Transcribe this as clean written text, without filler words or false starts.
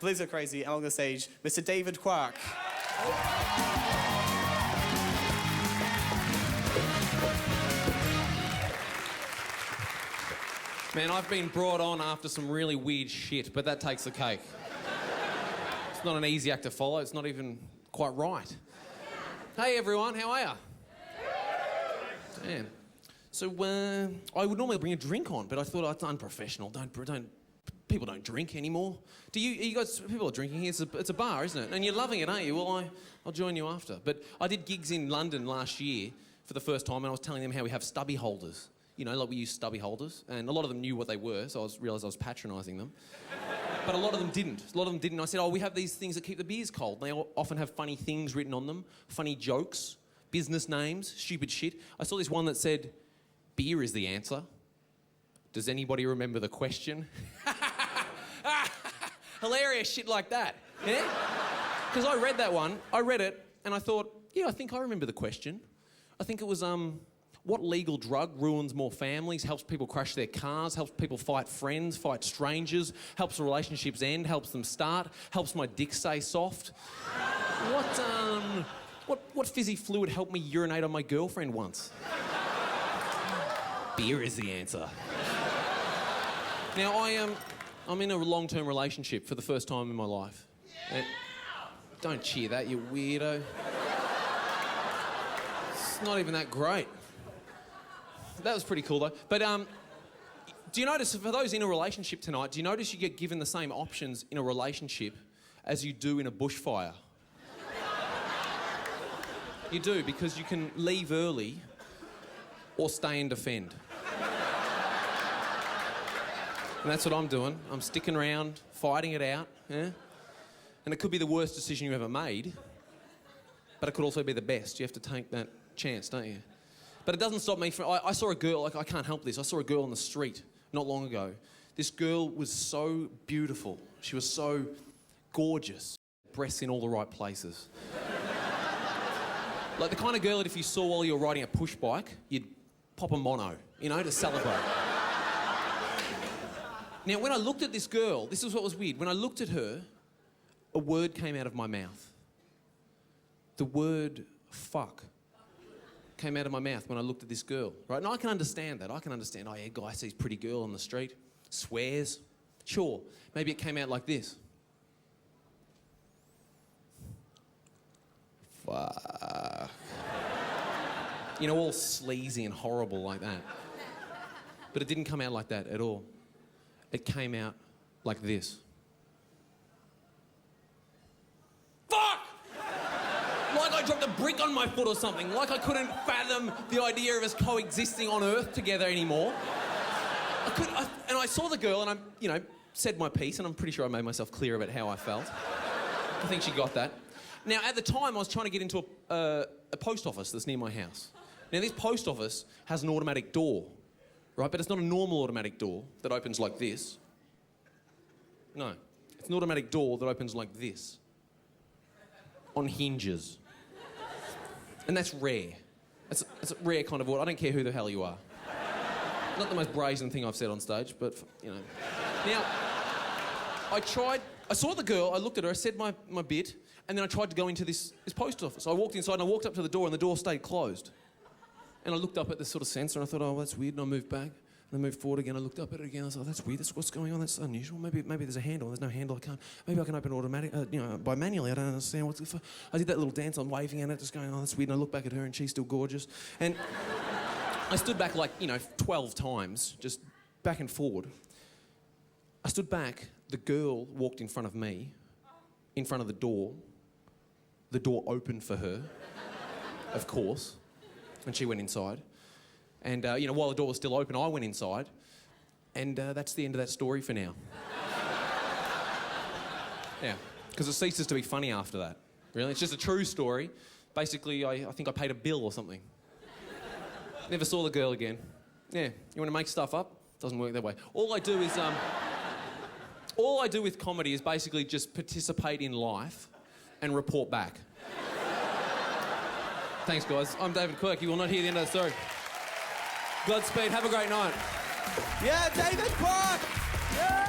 please go crazy and welcome to the stage, Mr. David Quirk. Man, I've been brought on after some really weird shit, but that takes the cake. It's not an easy act to follow. It's not even quite right. Hey, everyone. How are ya? Damn. So, I would normally bring a drink on, but I thought it's unprofessional. People don't drink anymore. You guys, people are drinking here. It's a bar, isn't it? And you're loving it, aren't you? Well, I'll join you after. But I did gigs in London last year for the first time, and I was telling them how we have stubby holders. You know, like we use stubby holders, and a lot of them knew what they were, so I realised I was patronising them. But a lot of them didn't. I said, we have these things that keep the beers cold. They often have funny things written on them, funny jokes, business names, stupid shit. I saw this one that said, beer is the answer. Does anybody remember the question? Hilarious shit like that, yeah? Because I read that one, and I thought, yeah, I think I remember the question. I think it was, what legal drug ruins more families, helps people crash their cars, helps people fight friends, fight strangers, helps relationships end, helps them start, helps my dick stay soft? What fizzy fluid helped me urinate on my girlfriend once? Beer is the answer. Now, I'm in a long-term relationship for the first time in my life. And don't cheer that, you weirdo. It's not even that great. That was pretty cool, though. But do you notice, for those in a relationship tonight, do you notice you get given the same options in a relationship as you do in a bushfire? You do, because you can leave early or stay and defend. And that's what I'm doing. I'm sticking around, fighting it out, yeah? And it could be the worst decision you ever made, but it could also be the best. You have to take that chance, don't you? But it doesn't stop me from... I saw a girl, I can't help this. I saw a girl on the street not long ago. This girl was so beautiful. She was so gorgeous. Breasts in all the right places. Like the kind of girl that if you saw while you were riding a push bike, you'd pop a mono, you know, to celebrate. Now, when I looked at this girl, this is what was weird. When I looked at her, a word came out of my mouth. The word fuck came out of my mouth when I looked at this girl, right? And I can understand that. I can understand, oh yeah, guy sees pretty girl on the street, swears. Sure, maybe it came out like this. Fuck. You know, all sleazy and horrible like that. But it didn't come out like that at all. It came out like this. Fuck! Like I dropped a brick on my foot or something. Like I couldn't fathom the idea of us coexisting on Earth together anymore. And I saw the girl and I, said my piece, and I'm pretty sure I made myself clear about how I felt. I think she got that. Now, at the time, I was trying to get into a post office that's near my house. Now, this post office has an automatic door, right? But it's not a normal automatic door that opens like this. No. It's an automatic door that opens like this. On hinges. And that's rare. It's a rare kind of word. I don't care who the hell you are. Not the most brazen thing I've said on stage, but, Now, I saw the girl, I looked at her, I said my bit, and then I tried to go into this post office. I walked inside and I walked up to the door and the door stayed closed. And I looked up at this sort of sensor and I thought, oh, that's weird, and I moved back. And I moved forward again, I looked up at it again, I was like, that's weird, what's going on, that's unusual. Maybe there's a handle, there's no handle, maybe I can open it automatic, by manually, I don't understand what's... I did that little dance, I'm waving at it, just going, oh, that's weird, and I look back at her and she's still gorgeous. And I stood back 12 times, just back and forward. I stood back, the girl walked in front of me, in front of the door opened for her, of course, and she went inside. And, while the door was still open, I went inside. And that's the end of that story for now. Yeah, because it ceases to be funny after that. Really, it's just a true story. Basically, I think I paid a bill or something. Never saw the girl again. Yeah, you want to make stuff up? Doesn't work that way. All I do with comedy is basically just participate in life and report back. Thanks, guys. I'm David Quirk. You will not hear the end of the story. Godspeed. Have a great night. Yeah, David Quirk!